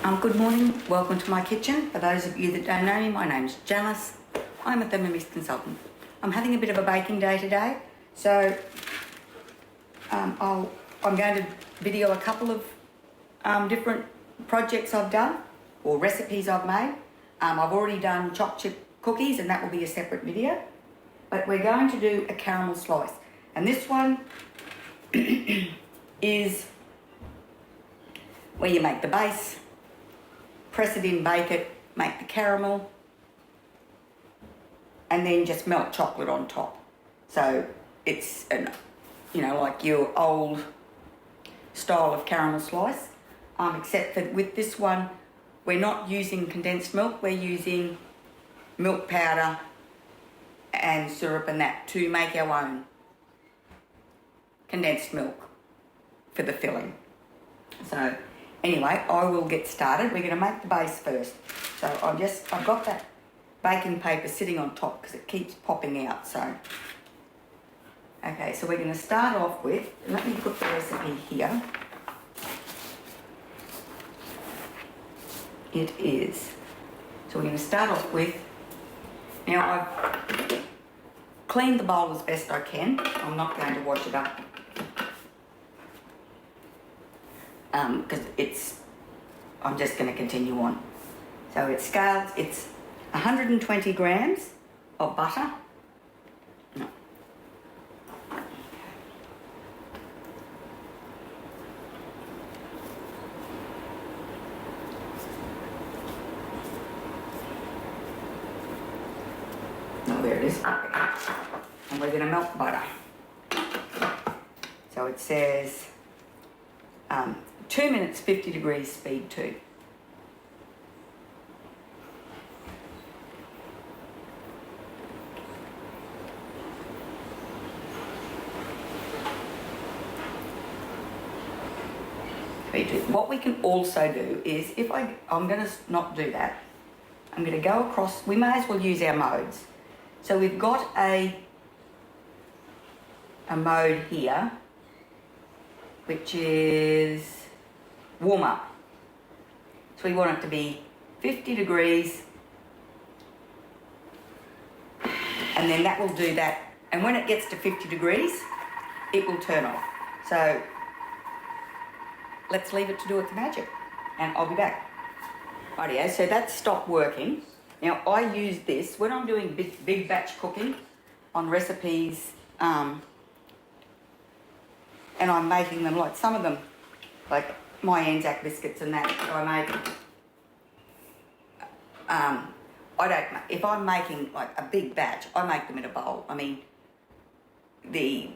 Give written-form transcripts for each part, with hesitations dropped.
Good morning, welcome to my kitchen. For those of you that don't know me, my name's Janice. I'm a Thermomix consultant. I'm having a bit of a baking day today, so I'm going to video a couple of different projects I've done or recipes I've made. I've already done chopped chip cookies and that will be a separate video, but we're going to do a caramel slice, and this one is where you make the base, press it in, bake it, make the caramel, and then just melt chocolate on top. So it's like your old style of caramel slice, except that with this one we're not using condensed milk, we're using milk powder and syrup and that to make our own condensed milk for the filling. So anyway, I will get started. We're going to make the base first. So I've got that baking paper sitting on top because it keeps popping out. So, okay, so we're going to start off with, let me put the recipe here. It is, so we're going to start off with, now I've cleaned the bowl as best I can. I'm not going to wash it up because I'm just going to continue on. So it's scaled, it's 120 grams of butter. No. Oh, there it is. And we're going to melt butter. So it says 2 minutes, 50 degrees, speed 2. What we can also do is, if I'm going to not do that, I'm going to go across, we may as well use our modes. So we've got a mode here, which is warm up. So we want it to be 50 degrees, and then that will do that. And when it gets to 50 degrees, it will turn off. So let's leave it to do its magic, and I'll be back. Rightio, so that's stopped working. Now I use this when I'm doing big batch cooking on recipes, and I'm making them, like some of them, like my Anzac biscuits and that I make. If I'm making like a big batch, I make them in a bowl. I mean, I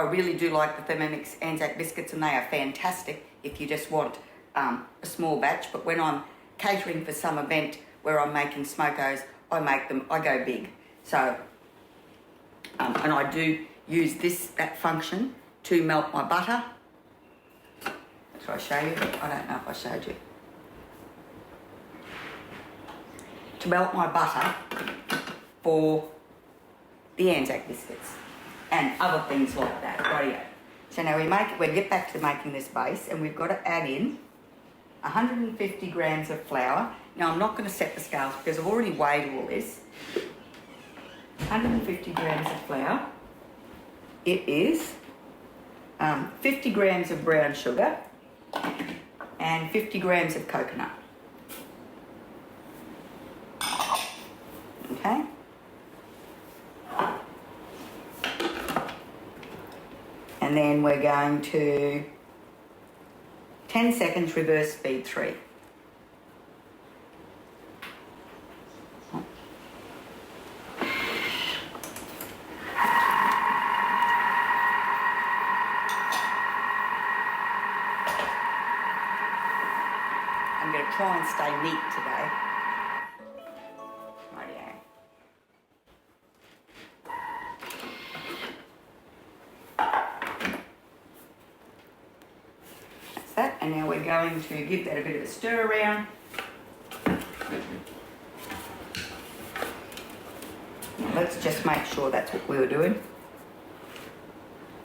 really do like the Thermomix Anzac biscuits, and they are fantastic if you just want a small batch. But when I'm catering for some event where I'm making smokos, I go big. So, and I do use that function to melt my butter. Should I show you? I don't know if I showed you. To melt my butter for the Anzac biscuits and other things like that. Rightio. So now we get back to making this base, and we've got to add in 150 grams of flour. Now I'm not going to set the scales because I've already weighed all this. 150 grams of flour. It is 50 grams of brown sugar and 50 grams of coconut. Okay. And then we're going to 10 seconds, reverse speed 3. I'm going to try and stay neat today. Rightio. That's that, and now we're going to give that a bit of a stir around. Now let's just make sure that's what we were doing. It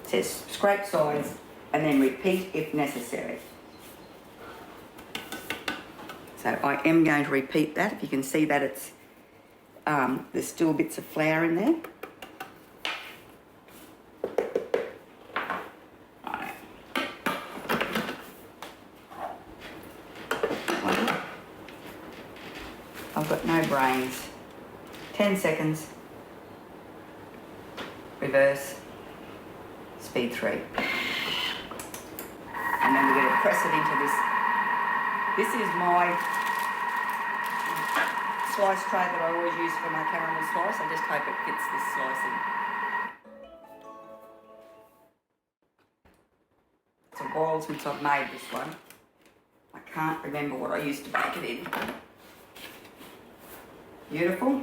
says scrape sides and then repeat if necessary. So I am going to repeat that. If you can see that it's there's still bits of flour in there. Right. I've got no brains. 10 seconds. Reverse. Speed 3. And then we're going to press it into this. This is my slice tray that I always use for my caramel slice. I just hope it fits this slicing. It's a while since I've made this one. I can't remember what I used to bake it in. Beautiful.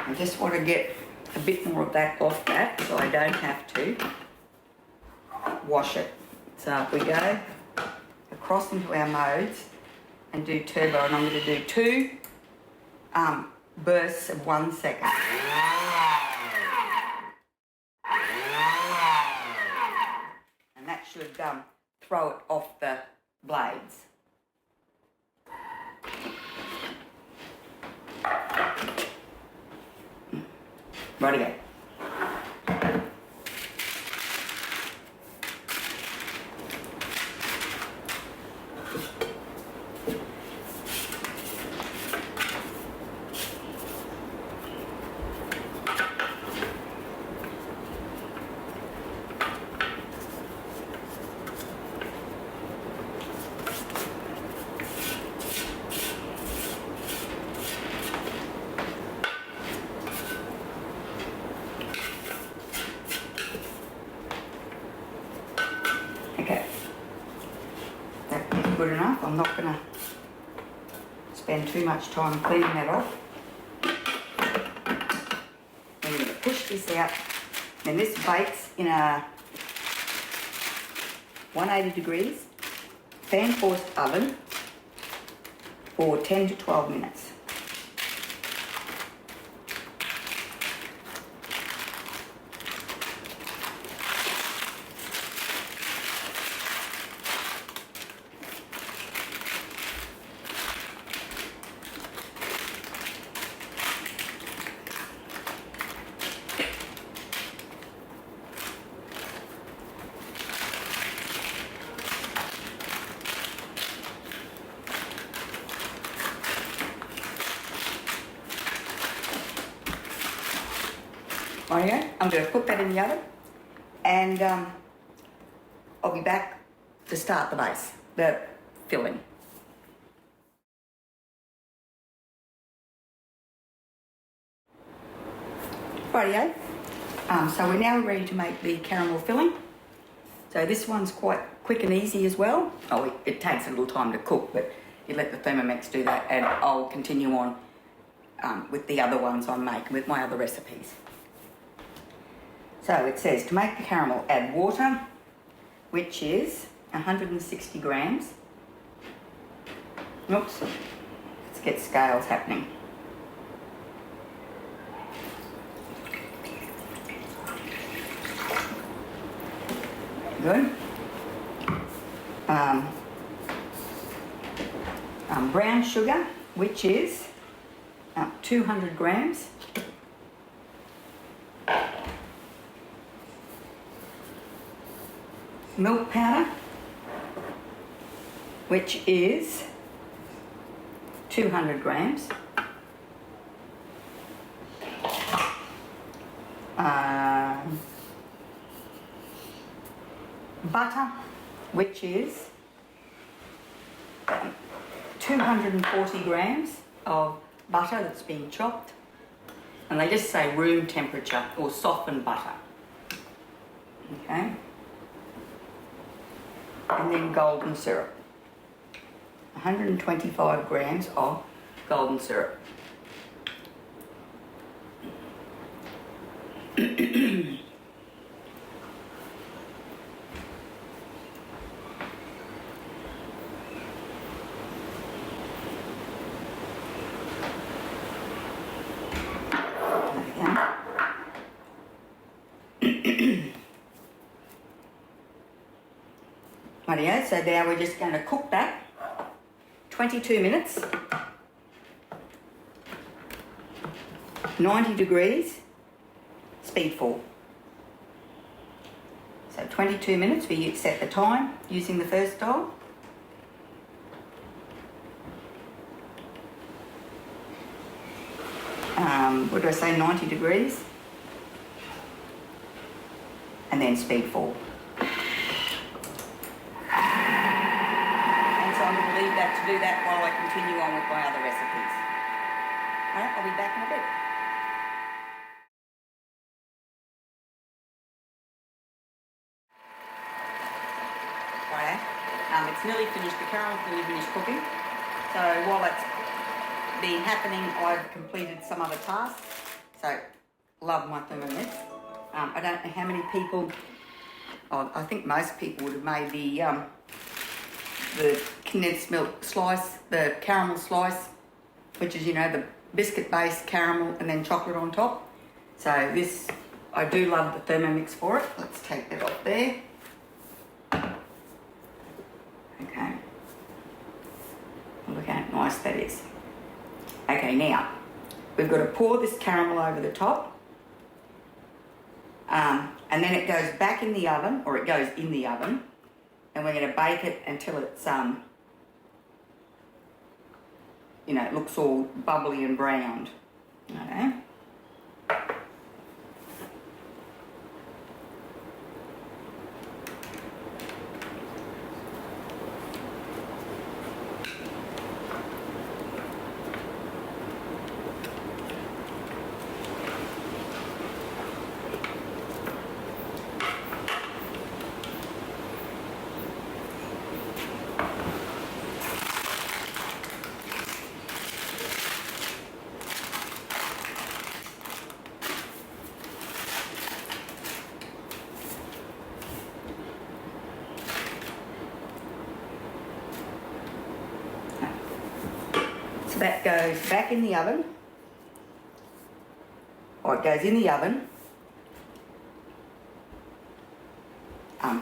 I just want to get a bit more of that off that so I don't have to wash it. So if we go across into our modes and do turbo, and I'm going to do 2 bursts of 1 second. And that should throw it off the blades. Righty-go. Okay, that is good enough. I'm not going to spend too much time cleaning that off. We're going to push this out. Then this bakes in a 180 degrees fan forced oven for 10 to 12 minutes. Rightio, I'm going to put that in the oven and I'll be back to start the base, the filling. Rightio, so we're now ready to make the caramel filling. So this one's quite quick and easy as well. Oh, it takes a little time to cook, but you let the Thermomix do that, and I'll continue on with the other ones I'm making, with my other recipes. So it says to make the caramel, add water, which is 160 grams. Oops, let's get scales happening. Good. Brown sugar, which is 200 grams. Milk powder, which is 200 grams. Butter, which is 240 grams of butter that's been chopped. And they just say room temperature or softened butter. Okay. And then golden syrup. 125 grams of golden syrup. Rightio, so now we're just going to cook that 22 minutes, 90 degrees, speed 4. So 22 minutes, we set the time using the first dial. What do I say, 90 degrees? And then speed 4. To do that while I continue on with my other recipes. Alright, I'll be back in a bit. Right, it's nearly finished, the caramel's nearly finished cooking. So while that's been happening, I've completed some other tasks. So, love my Thermomix. I don't know how many people, I think most people would have made the condensed milk slice, the caramel slice, which is, you know, the biscuit-based caramel and then chocolate on top. So this, I do love the Thermomix for it. Let's take that off there. Okay. Look how nice that is. Okay, now, we've got to pour this caramel over the top. And then it goes back in the oven, or it goes in the oven. And we're going to bake it until it's, you know, it looks all bubbly and browned. Okay. So that goes back in the oven, or it goes in the oven,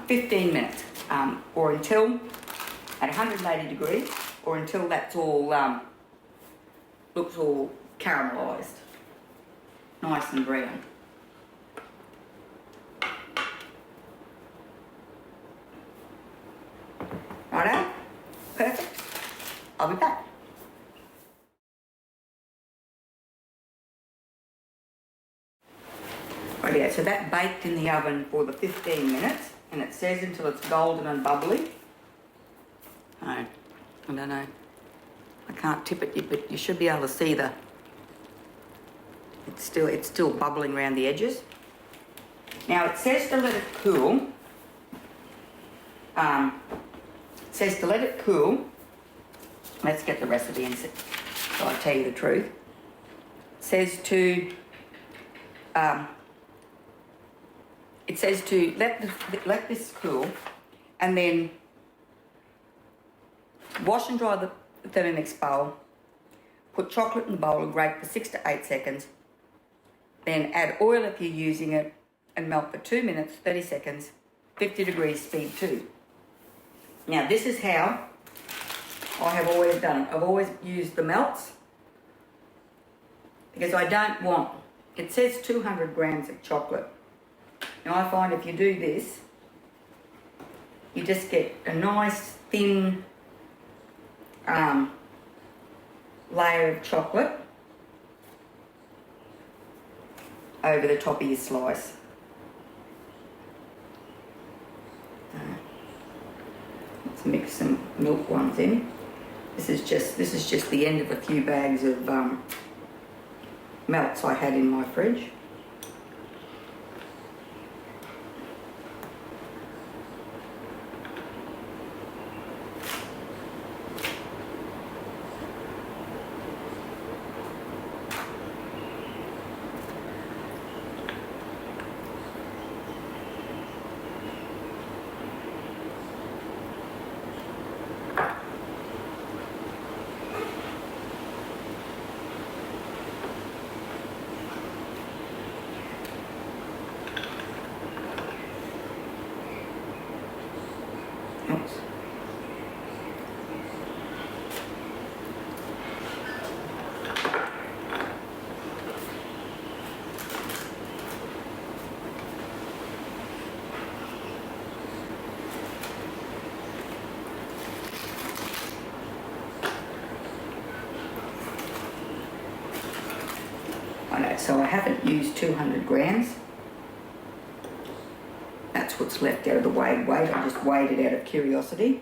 15 minutes, or until, at 180 degrees, or until that's all, looks all caramelised, nice and brown. Righto, perfect, I'll be back. Rightio, so that baked in the oven for the 15 minutes, and it says until it's golden and bubbly. I don't know, I can't tip it, but you should be able to see it's still bubbling around the edges. Now it says to let it cool. It says to let it cool. Let's get the recipe and so I'll tell you the truth. It says to let this cool, and then wash and dry the Thermomix bowl, put chocolate in the bowl and grate for 6 to 8 seconds, then add oil if you're using it and melt for 2 minutes, 30 seconds, 50 degrees, speed 2. Now this is how I have always done it. I've always used the melts because I don't want, it says 200 grams of chocolate. Now I find if you do this, you just get a nice thin layer of chocolate over the top of your slice. Let's mix some milk ones in. This is just the end of a few bags of melts I had in my fridge. Oops. I know, so I haven't used 200 grams. That's what's left out of the weighed weight. I just weighed it out of curiosity.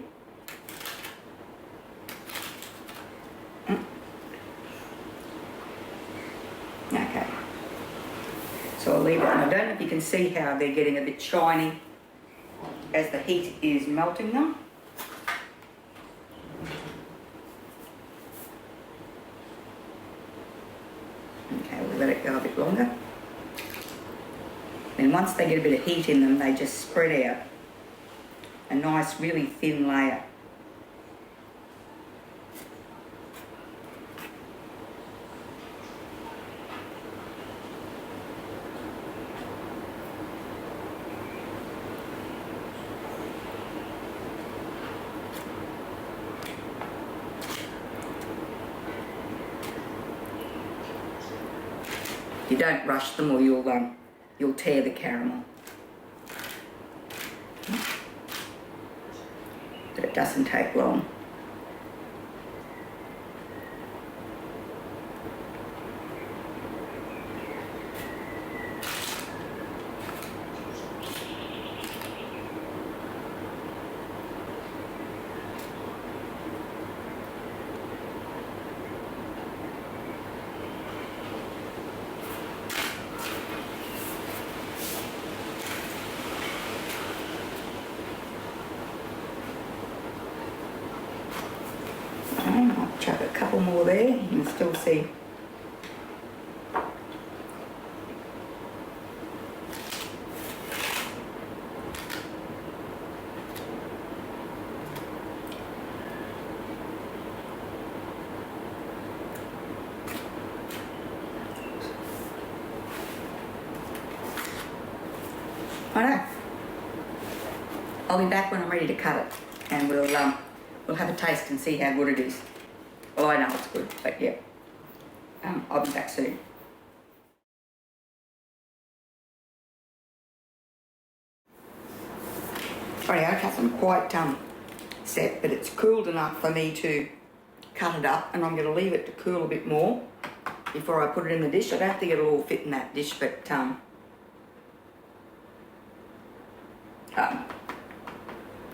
Okay. So I'll leave it. And I don't know if you can see how they're getting a bit shiny as the heat is melting them. Okay, we'll let it go a bit longer. And once they get a bit of heat in them, they just spread out a nice, really thin layer. You don't rush them or you'll tear the caramel. But it doesn't take long. I'll chuck a couple more there. You can still see. I know. I'll be back when I'm ready to cut it, and we'll have a taste and see how good it is. Well, I know it's good, but yeah, I'll be back soon. Righty, okay, so I'm quite set, but it's cooled enough for me to cut it up, and I'm going to leave it to cool a bit more before I put it in the dish. I don't think it'll all fit in that dish, but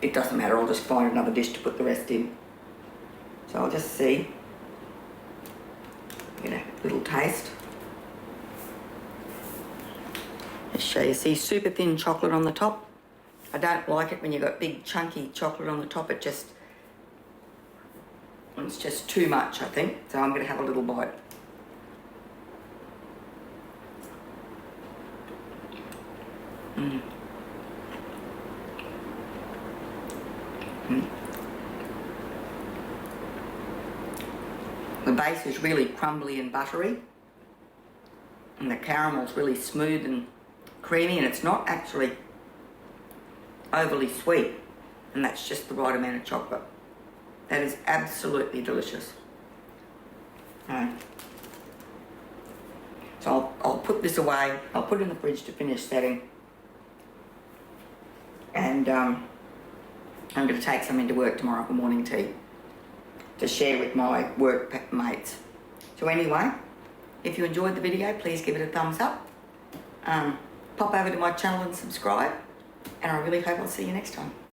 it doesn't matter. I'll just find another dish to put the rest in. So I'll just see. Get a little taste. Just show you. See, super thin chocolate on the top. I don't like it when you've got big chunky chocolate on the top. It's just too much, I think. So I'm going to have a little bite. The base is really crumbly and buttery, and the caramel's really smooth and creamy, and it's not actually overly sweet, and that's just the right amount of chocolate. That is absolutely delicious. So I'll put this away. I'll put it in the fridge to finish setting, and I'm going to take some into work tomorrow for morning tea to share with my work mates. So anyway, if you enjoyed the video, please give it a thumbs up. Pop over to my channel and subscribe, and I really hope I'll see you next time.